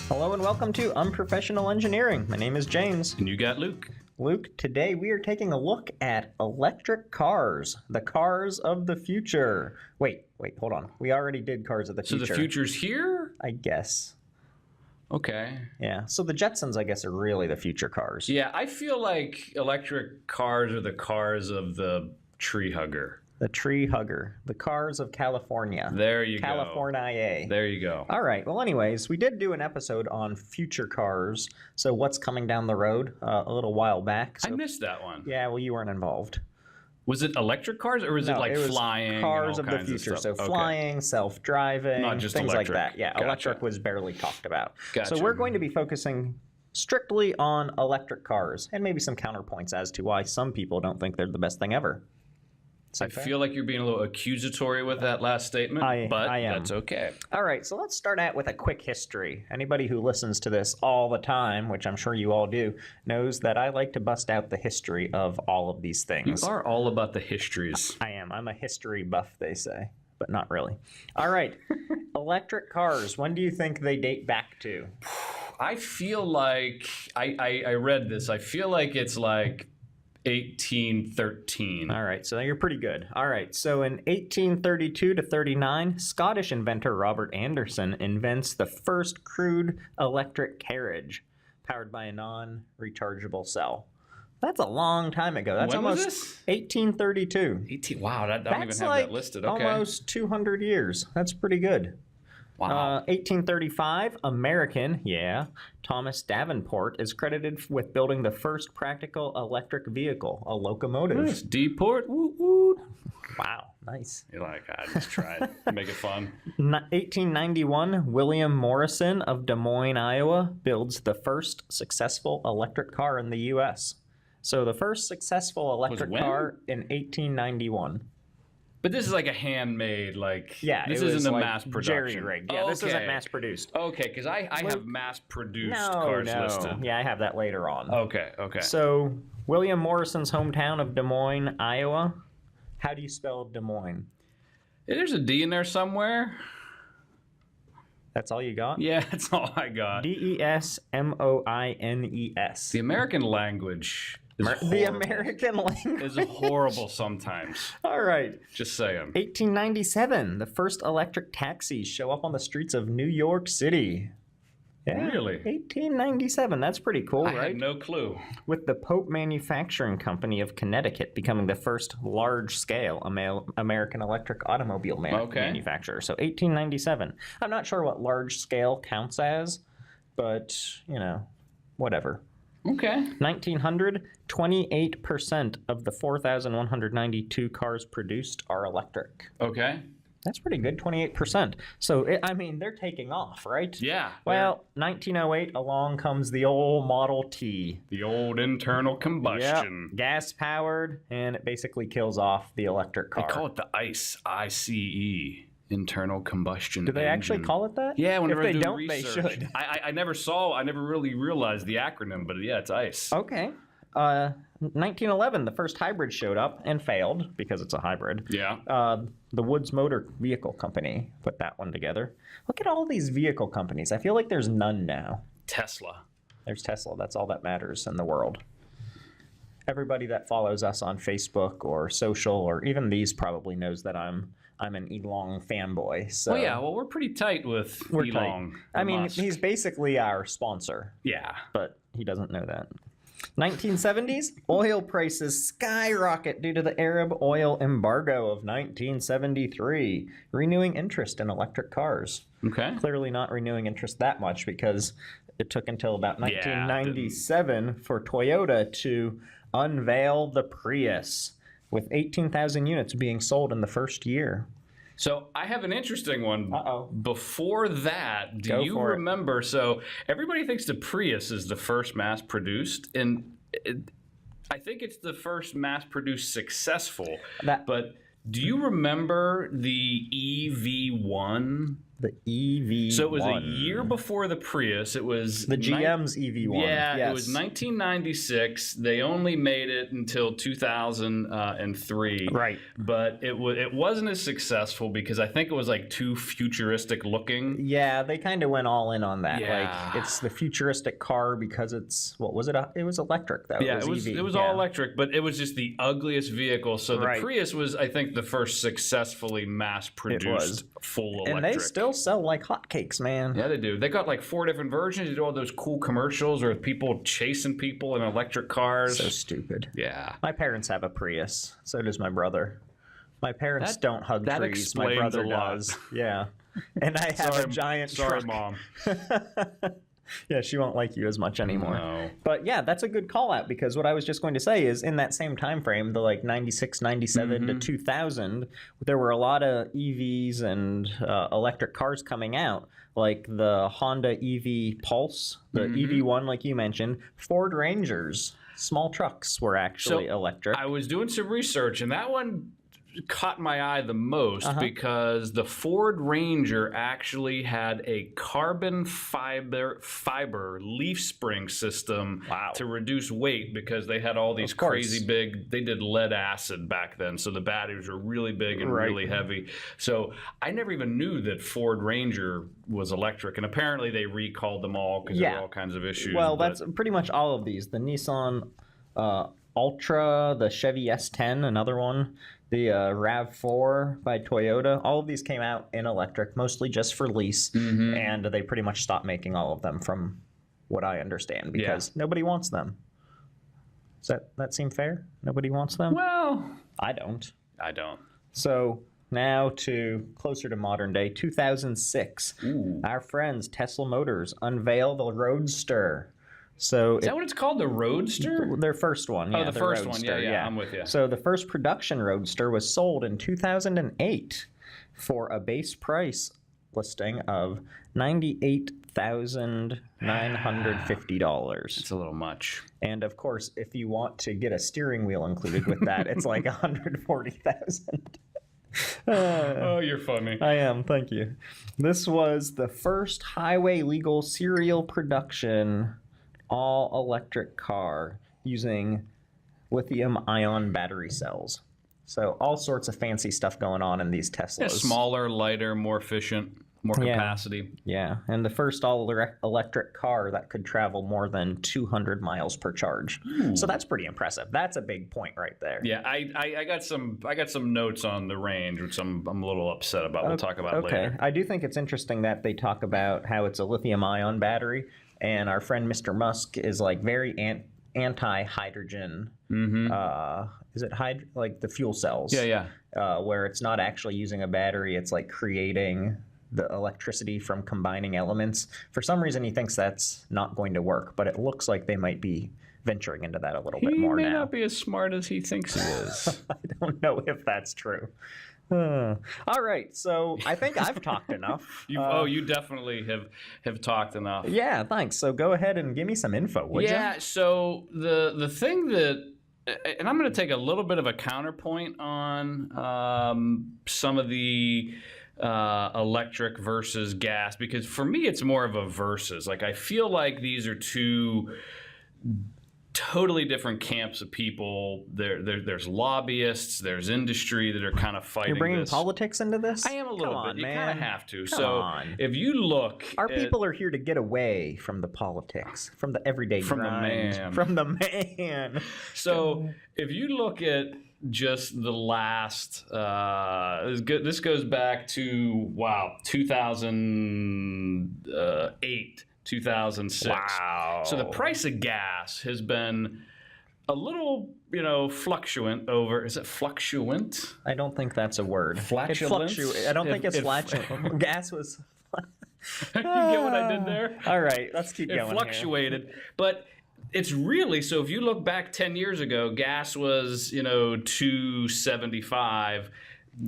Hello and welcome to Unprofessional Engineering. My name is James. And you got Luke. Luke, today we are taking a look at electric cars, the cars of the future. Wait, hold on. We already did cars of the future. So the future's here? I guess. Okay. Yeah, so the Jetsons, I guess, are really the future cars. Yeah, I feel like electric cars are the cars of the tree hugger. The tree hugger, the cars of California. There you go. California. There you go. All right. Well, anyways, we did do an episode on future cars. So what's coming down the road a little while back. So, I missed that one. Yeah, well, you weren't involved. Was it electric cars or was it like was flying? Cars and of all the kinds future. stuff? So Okay. flying, self-driving, Not just things electric. like that. Yeah, Gotcha. electric was barely talked about. Gotcha. So we're going to be focusing strictly on electric cars and maybe some counterpoints as to why some people don't think they're the best thing ever. I feel like you're being a little accusatory with that last statement, but I am. that's okay. All right, so let's start out with a quick history. Anybody who listens to this all the time, which I'm sure you all do, knows that I like to bust out the history of all of these things. You are all about the histories. I am. I'm a history buff, they say, but not really. All right, electric cars. When do you think they date back to? I feel like, I read this, I feel like it's like 1813. All right, so you're pretty good. All right, so in 1832 to 39, Scottish inventor Robert Anderson invents the first crude electric carriage powered by a non-rechargeable cell. That's a long time ago. That's When was almost this? 1832. 18. Wow, I don't even That's have like that listed. Okay. almost 200 years. That's pretty good. Wow. 1835, American, Thomas Davenport is credited with building the first practical electric vehicle, a locomotive. Nice. D-port. Woo woo. Wow, nice. You're like, I just tried. Make it fun. 1891, William Morrison of Des Moines, Iowa, builds the first successful electric car in the U.S. So the first successful electric when? car in 1891. But this is like a handmade, Yeah, this it was isn't a like mass production. jerry-rigged. Yeah, this isn't mass-produced. Okay, because I have mass-produced No, cars no. listed. Yeah, I have that later on. Okay. So, William Morrison's hometown of Des Moines, Iowa. How do you spell Des Moines? There's a D in there somewhere. That's all you got? Yeah, that's all I got. Desmoines. The American language is horrible. The American language. is horrible sometimes. All right. Just saying. 1897, the first electric taxis show up on the streets of New York City. Yeah, Really? 1897. That's pretty cool, I right? had no clue. With the Pope Manufacturing Company of Connecticut becoming the first large-scale American electric automobile manufacturer. So 1897. I'm not sure what large-scale counts as, but, whatever. Okay. 1900, 28% of the 4,192 cars produced are electric. Okay. That's pretty good, 28%. So, they're taking off, right? Yeah. Well, 1908, along comes the old Model T. The old internal combustion. Yep, gas-powered, and it basically kills off the electric car. They call it the ICE, I-C-E, internal combustion Do they actually engine. call it that? Yeah, whenever if I they do don't, research. they should. I never really realized the acronym, but yeah, it's ICE. Okay. 1911, the first hybrid showed up and failed because it's a hybrid. Yeah. The Woods Motor Vehicle Company put that one together. Look at all these vehicle companies. I feel like there's none now. Tesla. There's Tesla. That's all that matters in the world. Everybody that follows us on Facebook or social or even these probably knows that I'm an Elon fanboy. So Well, we're pretty tight with Elon. Musk. he's basically our sponsor, Yeah. but he doesn't know that. 1970s, oil prices skyrocket due to the Arab oil embargo of 1973, renewing interest in electric cars. Okay. Clearly not renewing interest that much because it took until about 1997 for Toyota to unveil the Prius, with 18,000 units being sold in the first year. So I have an interesting one. Uh-oh. Before that, do you remember? So everybody thinks the Prius is the first mass-produced, and I think it's the first mass-produced successful. But do you remember the EV1 The EV1. So it was a year before the Prius. It was the GM's EV1. Yeah, yes. It was 1996. They only made it until 2003. Right. But it wasn't as successful because I think it was like too futuristic looking. Yeah, they kind of went all in on that. Yeah. Like it's the futuristic car because it's what was it? It was electric though. Yeah, it was EV. It was all electric, but it was just the ugliest vehicle. So the Prius was, I think, the first successfully mass-produced full electric. And they still sell like hotcakes, man. Yeah, they do. They got like 4 different versions. They do all those cool commercials or people chasing people in electric cars. So stupid. Yeah. My parents have a Prius. So does my brother. My parents don't hug trees. My brother does. Yeah. And I have a giant truck. Sorry, Mom. Yeah, she won't like you as much anymore. No. But yeah, that's a good call out because what I was just going to say is in that same time frame, the like 96, 97 to 2000, there were a lot of EVs and electric cars coming out, like the Honda EV Pulse, the EV1 like you mentioned, Ford Rangers, small trucks were actually electric. I was doing some research and that one caught my eye the most because the Ford Ranger actually had a carbon fiber leaf spring system to reduce weight because they had all these crazy big, they did lead acid back then, so the batteries were really big and really heavy. So I never even knew that Ford Ranger was electric, and apparently they recalled them all because there were all kinds of issues. Well, that's pretty much all of these. The Nissan Ultra, the Chevy S10, another one, the RAV4 by Toyota, all of these came out in electric, mostly just for lease, and they pretty much stopped making all of them from what I understand because nobody wants them. Does that seem fair? Nobody wants them? Well, I don't. So now to closer to modern day, 2006. Our friends Tesla Motors unveil the Roadster. So is that what it's called, the Roadster? Their first one. Yeah, the first Roadster, one. Yeah, I'm with you. So the first production Roadster was sold in 2008 for a base price listing of $98,950. It's a little much. And of course, if you want to get a steering wheel included with that, it's like $140,000. Oh, you're funny. I am, thank you. This was the first highway legal serial production all-electric car using lithium-ion battery cells. So all sorts of fancy stuff going on in these Teslas. Yeah, smaller, lighter, more efficient, more capacity. Yeah, and the first all-electric car that could travel more than 200 miles per charge. So that's pretty impressive. That's a big point right there. Yeah, I got some notes on the range, which I'm a little upset about. We'll talk about later. I do think it's interesting that they talk about how it's a lithium-ion battery. And our friend Mr. Musk is like very anti-hydrogen. Is it like the fuel cells? Yeah. Where it's not actually using a battery, it's like creating the electricity from combining elements. For some reason, he thinks that's not going to work, but it looks like they might be venturing into that a little bit more now. He may not be as smart as he thinks he is. I don't know if that's true. All right, so I think I've talked enough. You definitely have talked enough. Yeah, thanks. So go ahead and give me some info, would you? Yeah, so the thing that, and I'm going to take a little bit of a counterpoint on some of the electric versus gas, because for me it's more of a versus. Like I feel like these are two totally different camps of people. There's lobbyists, there's industry that are kind of fighting. You're bringing this. Politics into this? I am a little bit. You kind of have to. Come on. If you look, our people are here to get away from the politics, from the everyday grind, from the man. So if you look at just the last, this goes back to 2008. 2006. Wow. So the price of gas has been a little, fluctuant over. Is it fluctuant? I don't think that's a word. Flatulence? I don't think it's flatulent. Gas was. You get what I did there? All right, let's keep going. It fluctuated, but it's really, so if you look back 10 years ago, gas was, $2.75.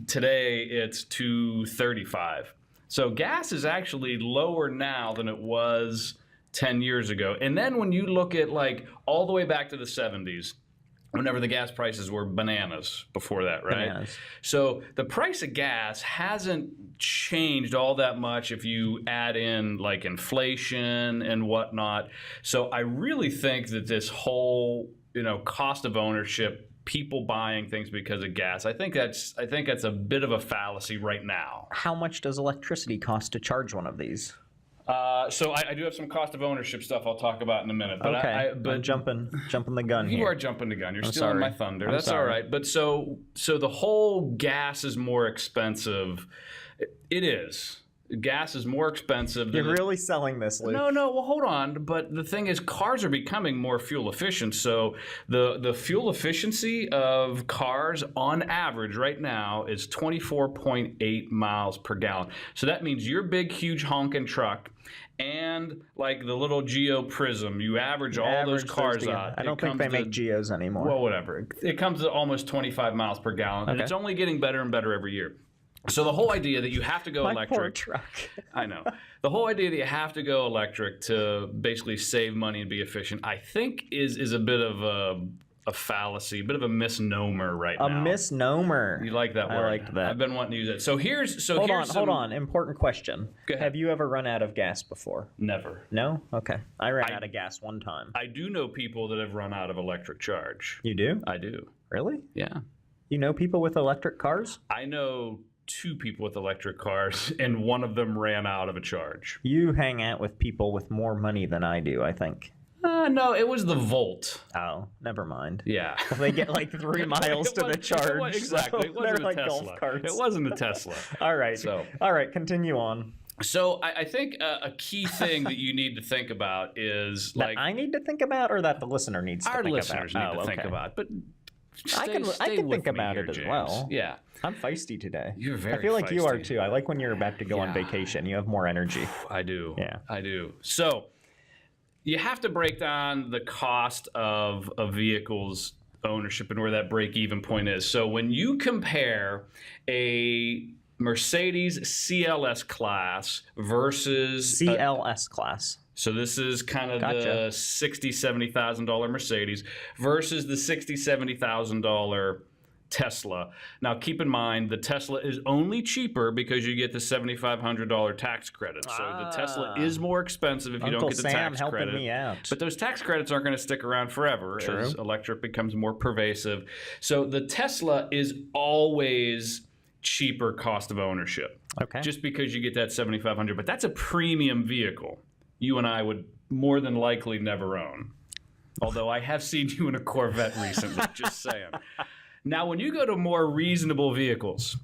Today it's $2.35. So gas is actually lower now than it was 10 years ago. And then when you look at like all the way back to the 70s, whenever the gas prices were bananas before that, right? Bananas. So the price of gas hasn't changed all that much if you add in like inflation and whatnot. So I really think that this whole, cost of ownership, people buying things because of gas, I think that's a bit of a fallacy right now. How much does electricity cost to charge one of these? So I do have some cost of ownership stuff I'll talk about in a minute. But okay, but I'm jumping the gun here. You are jumping the gun. You're stealing sorry. my thunder. I'm That's sorry. all right. But so the whole gas is more expensive. It is. Gas is more expensive. You're really selling this, Luke. No, well, hold on. But the thing is, cars are becoming more fuel efficient. So the fuel efficiency of cars on average right now is 24.8 miles per gallon. So that means your big, huge honking truck and like the little Geo Prism, you average all those cars out. I don't think they make Geos anymore. Well, whatever. It comes to almost 25 miles per gallon, and it's only getting better and better every year. So the whole idea that you have to go My electric. poor truck. I know. The whole idea that you have to go electric to basically save money and be efficient, I think is a bit of a fallacy, a bit of a misnomer right now. A misnomer. You like that word? I liked that. I've been wanting to use it. So hold on. Important question. Go ahead. Have you ever run out of gas before? Never. No? Okay. I ran out of gas one time. I do know people that have run out of electric charge. You do? I do. Really? Yeah. You know people with electric cars? I know 2 people with electric cars, and one of them ran out of a charge. You hang out with people with more money than I do, I think. No, it was the Volt. Oh, never mind. Yeah. They get like 3 miles to the charge. Exactly. It wasn't they're like a Tesla. golf carts. It wasn't a Tesla. All right, continue on. So I think a key thing that you need to think about is that I need to think about, or that the listener needs to think about? Our listeners need to think about. But I can think about it as James. well. Yeah. I'm feisty today. You're very I feel like you feisty. are too. I like when you're about to go on vacation. You have more energy. I do. Yeah. I do. So you have to break down the cost of a vehicle's ownership and where that break-even point is. So when you compare a Mercedes CLS class versus CLS class. So this is kind of the $60,000, $70,000 Mercedes versus the $60,000, $70,000 Tesla. Now, keep in mind, the Tesla is only cheaper because you get the $7,500 tax credit. So the Tesla is more expensive if you don't get the tax Sam credit. helping me out. But those tax credits aren't going to stick around forever as electric becomes more pervasive. So the Tesla is always cheaper cost of ownership. Okay. Just because you get that $7,500. But that's a premium vehicle you and I would more than likely never own. Although I have seen you in a Corvette recently, just saying. Now, when you go to more reasonable vehicles,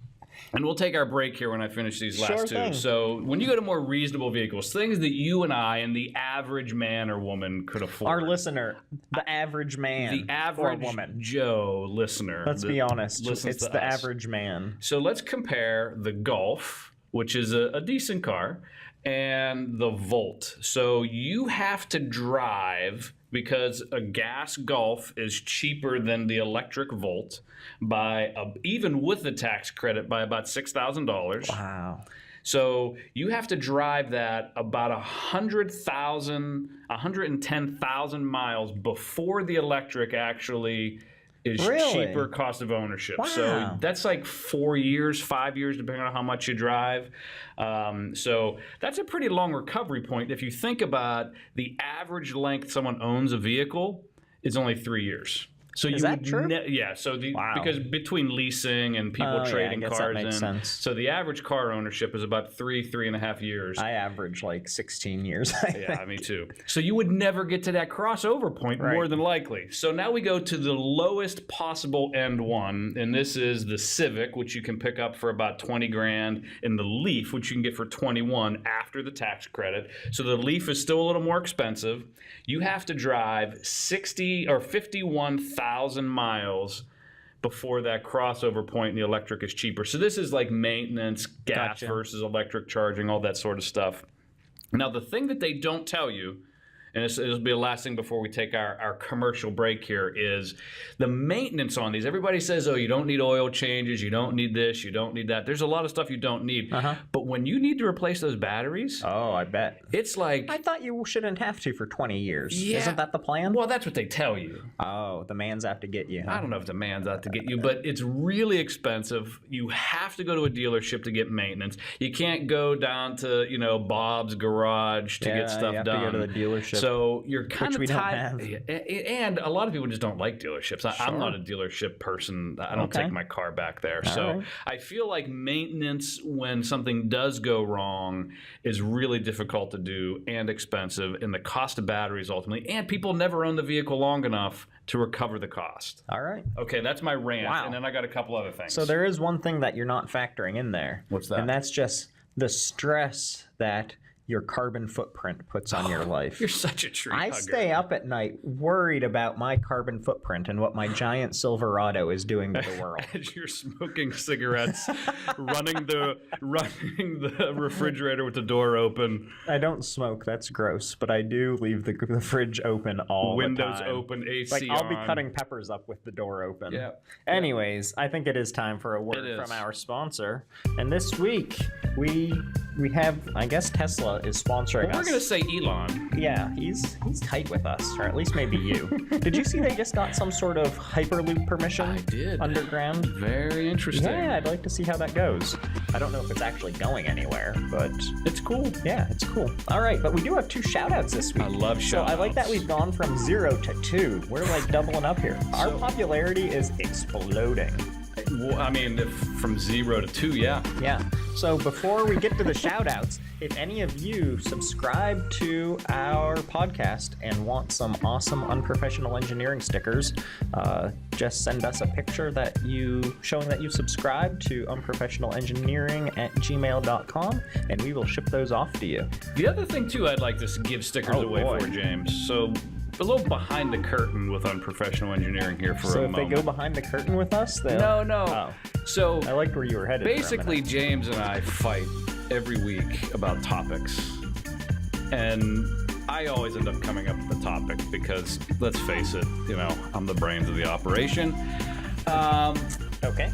and we'll take our break here when I finish these last 2. Thing. So when you go to more reasonable vehicles, things that you and I and the average man or woman could afford. Our listener, the average man the average or woman. Joe listener. Let's be honest. It's the us. average man. So let's compare the Golf, which is a decent car, and the Volt. So you have to drive, because a gas Golf is cheaper than the electric Volt by even with the tax credit by about $6,000. Wow. So you have to drive that about 110,000 miles before the electric actually is cheaper cost of ownership. Wow. So that's like 4 years, 5 years, depending on how much you drive. So that's a pretty long recovery point. If you think about the average length someone owns a vehicle, it's only 3 years. So is that true? Yeah. So because between leasing and people trading I guess cars that makes sense. so the average car ownership is about 3.5 years. I average like 16 years. Yeah, me too. So you would never get to that crossover point, more than likely. So now we go to the lowest possible end one, and this is the Civic, which you can pick up for about 20 grand, and the Leaf, which you can get for 21 after the tax credit. So the Leaf is still a little more expensive. You have to drive 51,000 miles before that crossover point, and the electric is cheaper. So this is like maintenance, gas versus electric charging, all that sort of stuff. Now, the thing that they don't tell you and this will be the last thing before we take our commercial break here, is the maintenance on these. Everybody says, oh, you don't need oil changes, you don't need this, you don't need that. There's a lot of stuff you don't need. But when you need to replace those batteries, oh, I bet. It's like... I thought you shouldn't have to for 20 years. Yeah. Isn't that the plan? Well, that's what they tell you. Oh, the man's out to get you. Huh? I don't know if the man's out to get you, but it's really expensive. You have to go to a dealership to get maintenance. You can't go down to, Bob's Garage to get stuff you have done. To go to the dealership. So you're kind of tied. And a lot of people just don't like dealerships. I'm not a dealership person. I don't take my car back there. So I feel like maintenance when something does go wrong is really difficult to do and expensive, and the cost of batteries ultimately. And people never own the vehicle long enough to recover the cost. All right. Okay, that's my rant. Wow. And then I got a couple other things. So there is one thing that you're not factoring in there. What's that? And that's just the stress that your carbon footprint puts on your life. You're such a tree hugger. I stay up at night worried about my carbon footprint and what my giant Silverado is doing to the world. As you're smoking cigarettes, running the refrigerator with the door open. I don't smoke. That's gross. But I do leave the fridge open all Windows the time. Windows open, AC like, I'll be on. cutting peppers up with the door open. Yeah. Anyways, I think it is time for a word from our sponsor. And this week, we have, I guess Tesla is sponsoring us. We're going to say Elon. Yeah, he's tight with us, or at least maybe you. Did you see they just got some sort of Hyperloop permission? I did. Underground? Very interesting. Yeah, I'd like to see how that goes. I don't know if it's actually going anywhere, but it's cool. Yeah, it's cool. All right, but we do have 2 shout-outs this week. I love shout-outs. So I like that we've gone from 0 to 2. We're like doubling up here. Our popularity is exploding. Well, I mean, from 0 to 2, yeah. Yeah. So before we get to the shout-outs, if any of you subscribe to our podcast and want some awesome unprofessional engineering stickers, just send us a picture showing that you subscribe to unprofessionalengineering@gmail.com, and we will ship those off to you. The other thing, too, I'd like to give stickers away for, James. So a little behind the curtain with unprofessional engineering here for a moment. So if they go behind the curtain with us, then No. Oh. So I liked where you were headed. Basically, James and I fight every week about topics, and I always end up coming up with the topic because, let's face it, I'm the brains of the operation. Okay.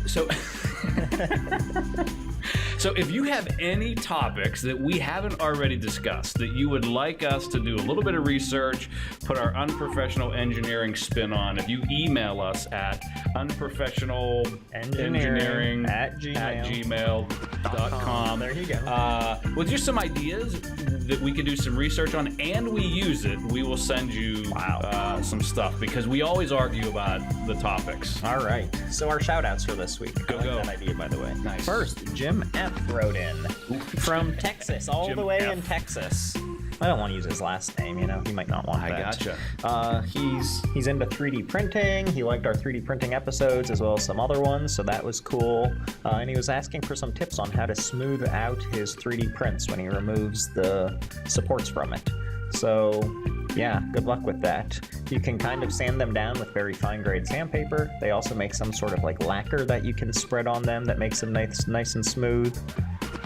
So if you have any topics that we haven't already discussed that you would like us to do a little bit of research, put our unprofessional engineering spin on, if you email us at unprofessionalengineering@gmail.com. There you go. With just some ideas that we could do some research on and we use it, we will send you some stuff because we always argue about the topics. All right. So our shout-outs for this week. Go. That idea, by the way. Nice. First, Jim F. wrote in from Texas, all Jim the way F. in Texas. I don't want to use his last name, he might not want that. I gotcha. He's into 3D printing. He liked our 3D printing episodes as well as some other ones, so that was cool. And he was asking for some tips on how to smooth out his 3D prints when he removes the supports from it. So, yeah, good luck with that. You can kind of sand them down with very fine-grade sandpaper. They also make some sort of like lacquer that you can spread on them that makes them nice and smooth.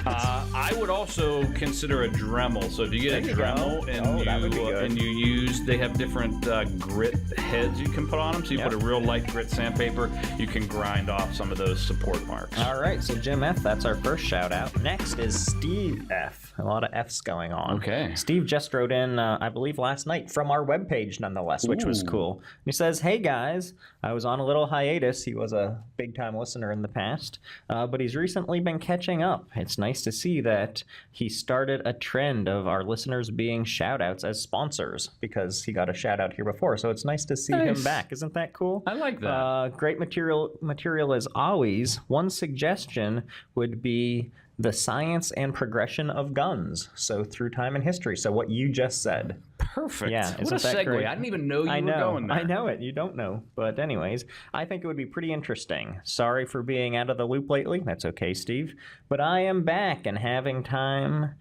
I would also consider a Dremel. So if you get a Dremel and you use, they have different grit heads you can put on them. So you put a real light grit sandpaper, you can grind off some of those support marks. All right, so Jim F., that's our first shout out. Next is Steve F. A lot of F's going on. Okay. Steve just wrote in, I believe last night, from our webpage nonetheless, which was cool. He says, hey guys, I was on a little hiatus. He was a big-time listener in the past, but he's recently been catching up. It's nice to see that he started a trend of our listeners being shout-outs as sponsors because he got a shout-out here before, so it's nice to see him back. Isn't that cool? I like that. Great material as always. One suggestion would be the science and progression of guns. So through time and history. So what you just said. Perfect. Yeah, what a segue. great? I didn't even know you were going there. I know it. You don't know. But anyways, I think it would be pretty interesting. Sorry for being out of the loop lately. That's okay, Steve. But I am back and having time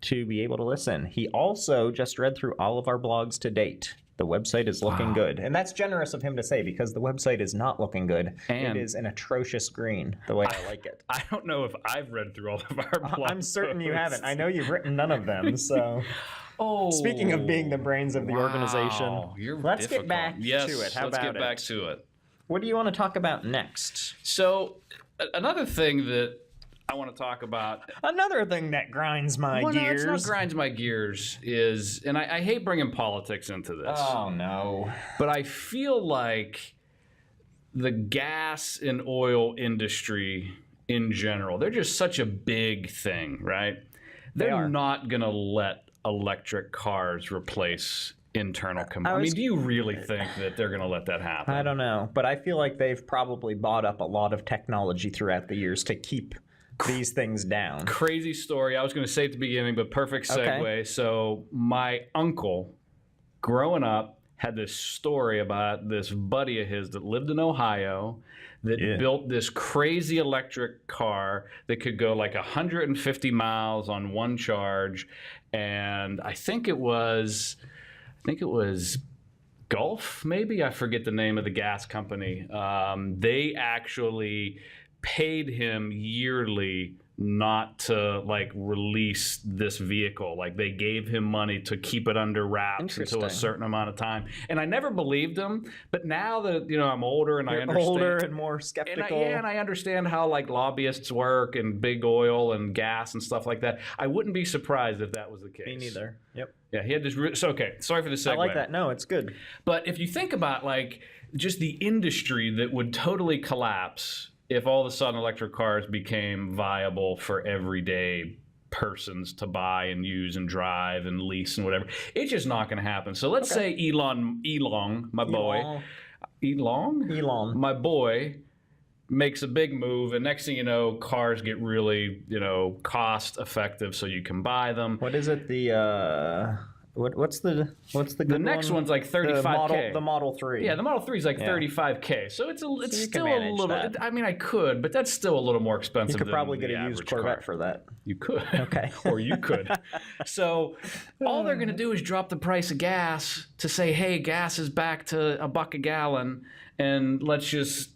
to be able to listen. He also just read through all of our blogs to date. The website is looking good. And that's generous of him to say because the website is not looking good. And it is an atrocious green, the way I like it. I don't know if I've read through all of our blog I'm certain you posts. haven't. I know you've written none of them, so... Oh, Speaking of being the brains of the organization, let's get back to it. Let's get back to it. What do you want to talk about next? So, another thing that I want to talk about. Another thing that grinds my gears. No, it's not grinds my gears is, and I hate bringing politics into this. Oh, no. But I feel like the gas and oil industry in general, they're just such a big thing, right? They're not going to let electric cars replace internal combustion. I mean, do you really think that they're going to let that happen? I don't know, but I feel like they've probably bought up a lot of technology throughout the years to keep these things down. Crazy story. I was going to say at the beginning, but perfect segue. Okay. So my uncle, growing up, had this story about this buddy of his that lived in Ohio that built this crazy electric car that could go like 150 miles on one charge. And I think it was Gulf, maybe? I forget the name of the gas company. They actually paid him yearly not to like release this vehicle. Like they gave him money to keep it under wraps until a certain amount of time. And I never believed him, but now that I'm older and I understand, older and more skeptical. And I understand how like lobbyists work and big oil and gas and stuff like that. I wouldn't be surprised if that was the case. Me neither. Yep. Yeah, he had this. So okay, sorry for the segue. I like that. No, it's good. But if you think about like just the industry that would totally collapse if all of a sudden electric cars became viable for everyday persons to buy and use and drive and lease and whatever, it's just not going to happen. So let's say Elon, my boy, makes a big move, and next thing you know, cars get really, cost effective, so you can buy them. What is it? What's the good The next one's like $35K. The Model 3. Yeah, the Model 3 is like $35K. So it's still a little. I mean, I could, but that's still a little more expensive. You could probably get a used Corvette for that. You could. Okay. Or you could. So all they're going to do is drop the price of gas to say, hey, gas is back to $1 a gallon, and let's just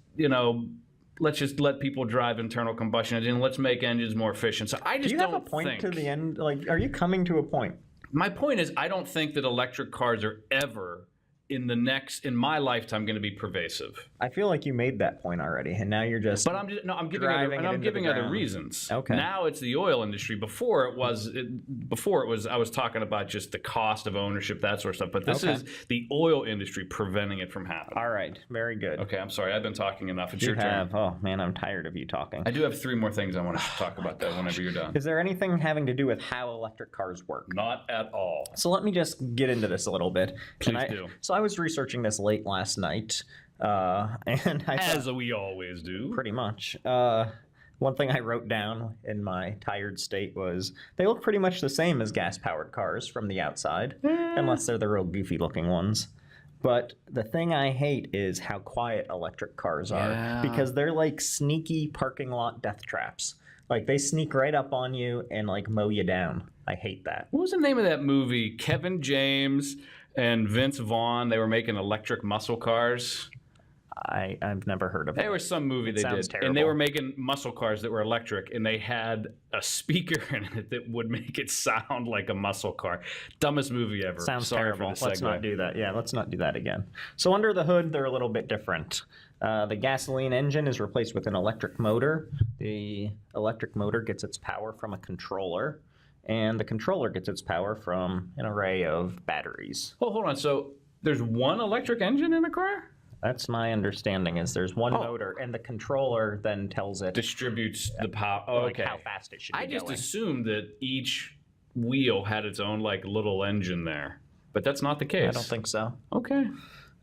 let people drive internal combustion engine. Let's make engines more efficient. So I just don't think. Do you have a point to the end? Like, are you coming to a point? My point is, I don't think that electric cars are ever in my lifetime going to be pervasive. I feel like you made that point already, and now you're just. But I'm giving other reasons. Okay. Now it's the oil industry. Before it was, I was talking about just the cost of ownership, that sort of stuff. But this is the oil industry preventing it from happening. All right, very good. Okay, I'm sorry, I've been talking enough. It's your turn. Oh man, I'm tired of you talking. I do have 3 more things I want to talk about though. Whenever you're done. Is there anything having to do with how electric cars work? Not at all. So let me just get into this a little bit. Please do. So I was researching this late last night, and as we always do, pretty much. One thing I wrote down in my tired state was they look pretty much the same as gas-powered cars from the outside, unless they're the real goofy-looking ones. But the thing I hate is how quiet electric cars are, because they're like sneaky parking lot death traps. Like they sneak right up on you and like mow you down. I hate that. What was the name of that movie? Kevin James and Vince Vaughn, they were making electric muscle cars. I've never heard of it. There was some movie they did. Terrible. And they were making muscle cars that were electric, and they had a speaker in it that would make it sound like a muscle car. Dumbest movie ever. Sounds terrible. Let's not do that. Yeah, let's not do that again. So under the hood, they're a little bit different. The gasoline engine is replaced with an electric motor. The electric motor gets its power from a controller, and the controller gets its power from an array of batteries. Oh, hold on. So there's one electric engine in a car? That's my understanding, is there's one motor, and the controller then tells it... Distributes the power. Okay. How fast it should be going. I just assumed that each wheel had its own like little engine there, but that's not the case. I don't think so. Okay.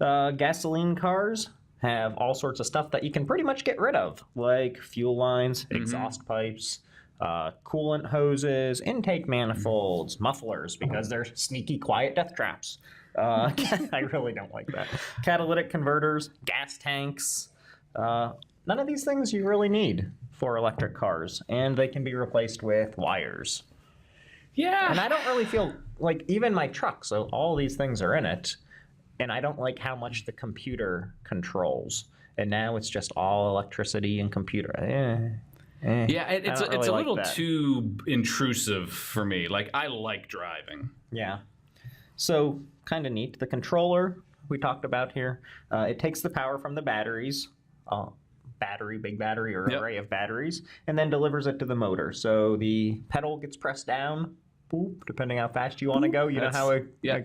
Gasoline cars have all sorts of stuff that you can pretty much get rid of, like fuel lines, exhaust pipes, coolant hoses, intake manifolds, mufflers, because they're sneaky, quiet death traps. I really don't like that. Catalytic converters, gas tanks. None of these things you really need for electric cars, and they can be replaced with wires. Yeah. And I don't really feel like even my truck, so all these things are in it. and I don't like how much the computer controls. And now it's just all electricity and computer. Yeah, it's really a like little that. too intrusive for me. Like, I like driving. Yeah. So kind of neat. The controller we talked about here, it takes the power from the batteries, big battery or array of batteries, and then delivers it to the motor. So the pedal gets pressed down, boop, depending how fast you want to go. You know how a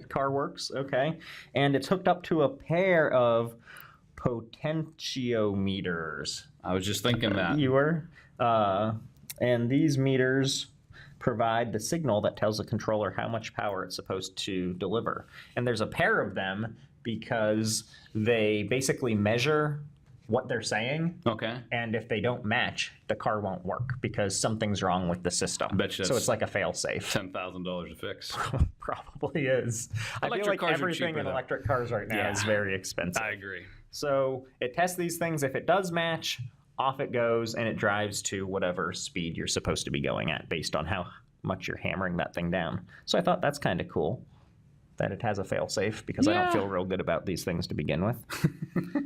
car works, okay? And it's hooked up to a pair of potentiometers. I was just thinking that. You were? And these meters provide the signal that tells the controller how much power it's supposed to deliver. And there's a pair of them because they basically measure what they're saying. Okay. And if they don't match, the car won't work because something's wrong with the system. I bet you so it's like a fail-safe. $10,000 to fix. Probably is. I feel like cars everything in electric cars right now is very expensive. I agree. So it tests these things. If it does match, off it goes, and it drives to whatever speed you're supposed to be going at based on how much you're hammering that thing down. So I thought that's kind of cool that it has a fail-safe because I don't feel real good about these things to begin with.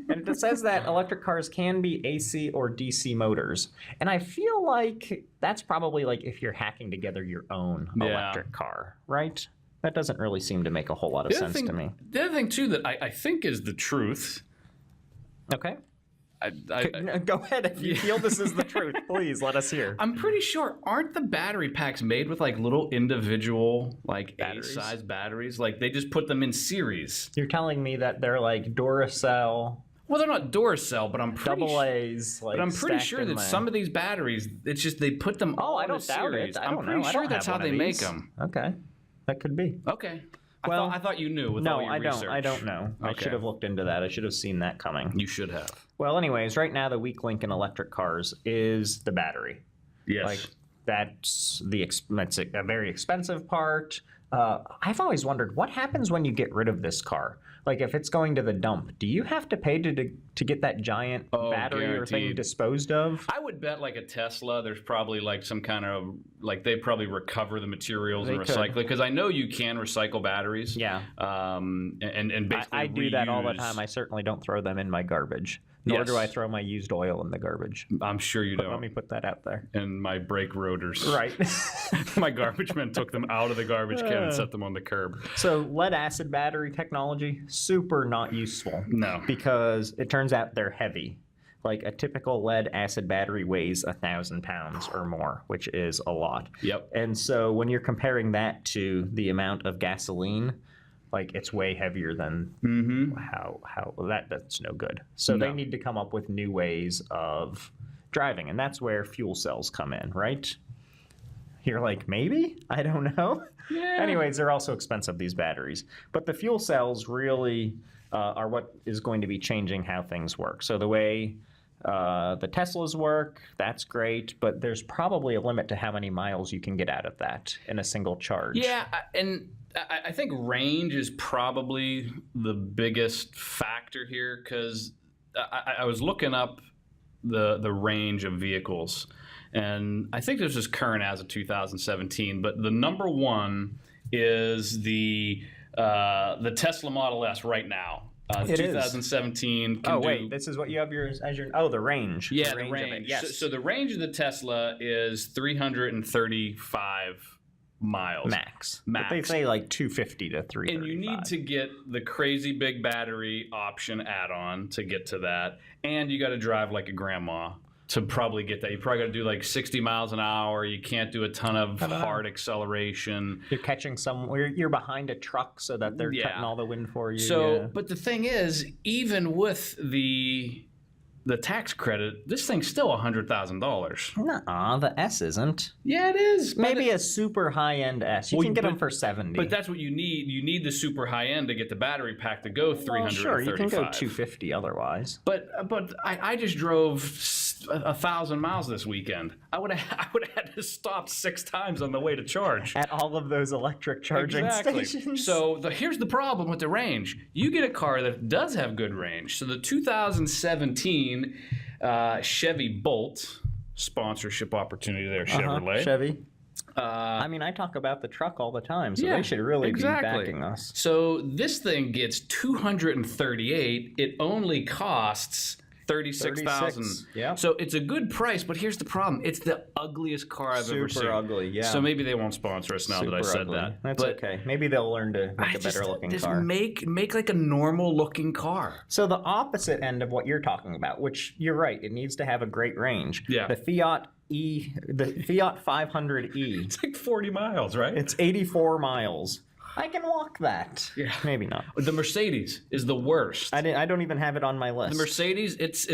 And it says that electric cars can be AC or DC motors. And I feel like that's probably like if you're hacking together your own electric car, right? That doesn't really seem to make a whole lot of sense to me. The other thing, too, that I think is the truth. Okay. Go ahead. If you feel this is the truth, please let us hear. I'm pretty sure, aren't the battery packs made with like little individual like A-size batteries? Like they just put them in series. You're telling me that they're like Duracell. Well, they're not Duracell, but I'm pretty double A's. But I'm pretty sure that some of these batteries, it's just they put them all in a series. I'm pretty sure that's how they make them. Okay, that could be. Okay. Well, I thought you knew with all your research. I don't know. Okay. I should have looked into that. I should have seen that coming. You should have. Well, anyways, right now the weak link in electric cars is the battery. Yes. Like that's a very expensive part. I've always wondered what happens when you get rid of this car. Like if it's going to the dump, do you have to pay to get that giant battery or thing disposed of? I would bet like a Tesla, there's probably like some kind of like they probably recover the materials and recycle it because I know you can recycle batteries. Yeah. And basically I do that all the time. I certainly don't throw them in my garbage. Nor do I throw my used oil in the garbage. I'm sure you don't. Let me put that out there. And my brake rotors. Right. My garbage men took them out of the garbage can and set them on the curb. So lead acid battery technology, super not useful. No. Because it turns out they're heavy. Like a typical lead acid battery weighs 1,000 pounds or more, which is a lot. Yep. And so when you're comparing that to the amount of gasoline, like it's way heavier than that's no good. So they need to come up with new ways of driving, and that's where fuel cells come in, right? You're like, maybe? I don't know. Yeah. Anyways, they're also expensive, these batteries. But the fuel cells really are what is going to be changing how things work. So the way the Teslas work, that's great, but there's probably a limit to how many miles you can get out of that in a single charge. Yeah, and I think range is probably the biggest factor here because I was looking up the range of vehicles, and I think this is current as of 2017. But the number one is the Tesla Model S right now. It 2017. Wait, this is what you have as your the range. Yeah, the range. Yes. So the range of the Tesla is 335 miles max. But they say like 250 to 335. And you need to get the crazy big battery option add-on to get to that, and you got to drive like a grandma to probably get that. You probably got to do like 60 miles an hour. You can't do a ton of hard acceleration. You're catching you're behind a truck so that they're cutting all the wind for you. So, but the thing is, even with the tax credit, this thing's still $100,000. Nuh-uh, the S isn't. Yeah, it is. Maybe a super high-end S. You can get them for $70. But that's what you need. You need the super high-end to get the battery pack to go 335. Sure, you can go 250 otherwise. But I just drove 1,000 miles this weekend. I would have had to stop 6 times on the way to charge. At all of those electric charging stations. So here's the problem with the range. You get a car that does have good range. So the 2017 Chevy Bolt, sponsorship opportunity there, Chevrolet. Chevy. I mean, I talk about the truck all the time, so they should really be backing us. So this thing gets 238. It only costs 36,000. Yeah. So it's a good price, but here's the problem. It's the ugliest car I've ever seen. Super ugly, yeah. So maybe they won't sponsor us now that I said that. That's okay. Maybe they'll learn to make a better looking car. Make like a normal looking car. So the opposite end of what you're talking about, which you're right, it needs to have a great range. Yeah. The Fiat 500e. It's like 40 miles, right? It's 84 miles. I can walk that. Yeah. Maybe not. The Mercedes is the worst. I don't even have it on my list. The Mercedes, it's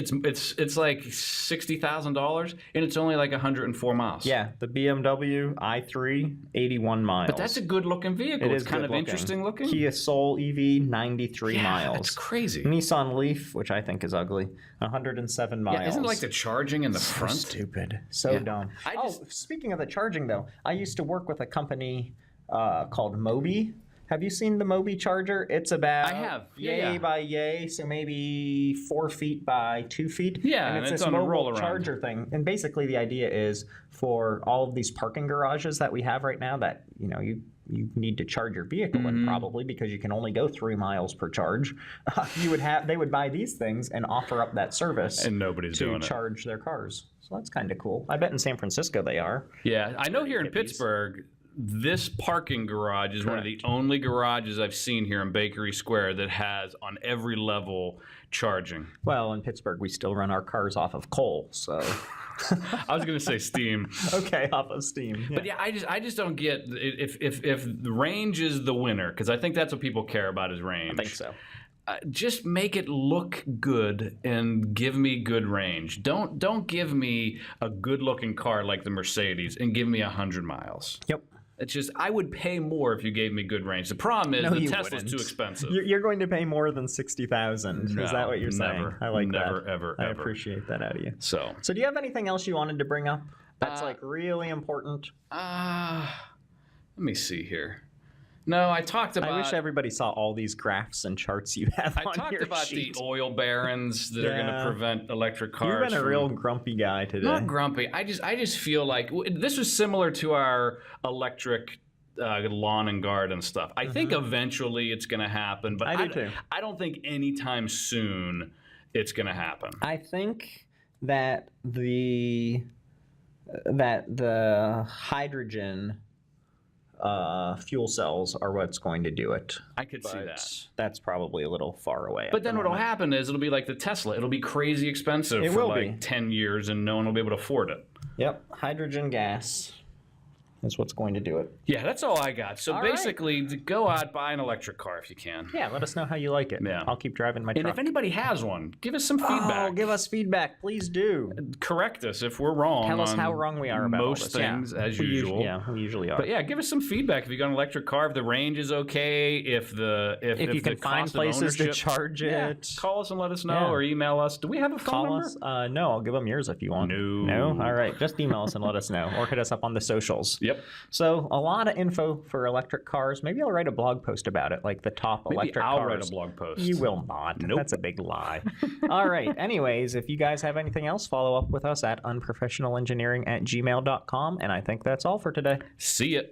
like $60,000 and it's only like 104 miles. Yeah, the BMW i3, 81 miles. But that's a good looking vehicle. It's kind of interesting looking. Kia Soul EV, 93 miles. That's crazy. Nissan Leaf, which I think is ugly, 107 miles. Yeah, isn't it like the charging in the front? Stupid. So dumb. Speaking of the charging though, I used to work with a company called Mobi. Have you seen the Mobi charger? It's about I have. yay by yay, so maybe 4 feet by 2 feet. Yeah, and it's this on a mobile roll around charger thing. And basically the idea is for all of these parking garages that we have right now that you need to charge your vehicle in probably because you can only go 3 miles per charge. They would buy these things and offer up that service, and nobody's doing it. To charge their cars. So that's kind of cool. I bet in San Francisco they are. Yeah, I know here in Pittsburgh. This parking garage is one of the only garages I've seen here in Bakery Square that has on every level charging. Well, in Pittsburgh, we still run our cars off of coal, so. I was going to say steam. Okay, off of steam. Yeah. But yeah, I just don't get if the range is the winner, because I think that's what people care about is range. I think so. Just make it look good and give me good range. Don't give me a good-looking car like the Mercedes and give me 100 miles. Yep. It's just I would pay more if you gave me good range. The problem is the Tesla's too expensive. You're going to pay more than $60,000. Is that what you're saying? I like that. Ever. I appreciate that out of you. So do you have anything else you wanted to bring up that's like really important? Let me see here. No, I talked about. I wish everybody saw all these graphs and charts you have on your sheet. I talked about the oil barons that are going to prevent electric cars. You've been a real grumpy guy today. Not grumpy. I just feel like this was similar to our electric lawn and garden stuff. I think eventually it's going to happen, but I do too. I don't think anytime soon it's going to happen. I think that the hydrogen fuel cells are what's going to do it. I could see that. That's probably a little far away. But then what'll happen is it'll be like the Tesla. It'll be crazy expensive for like 10 years and no one will be able to afford it. Yep. Hydrogen gas is what's going to do it. Yeah, that's all I got. So basically, go out, buy an electric car if you can. Yeah, let us know how you like it. Yeah. I'll keep driving my truck. And if anybody has one, give us some feedback. Oh, give us feedback. Please do. Correct us if we're wrong. Tell us how wrong we are about most things, as usual. We usually are. But yeah, give us some feedback if you got an electric car, if the range is okay, if you can find places to charge it. Call us and let us know, or email us. Do we have a phone number? Us. No, I'll give them yours if you want. No? All right. Just email us and let us know, or hit us up on the socials. Yep. So a lot of info for electric cars. Maybe I'll write a blog post about it, like the top electric cars. I'll write a blog post. You will not. Nope. That's a big lie. All right. Anyways, if you guys have anything else, follow up with us at unprofessionalengineering@gmail.com. And I think that's all for today. See ya.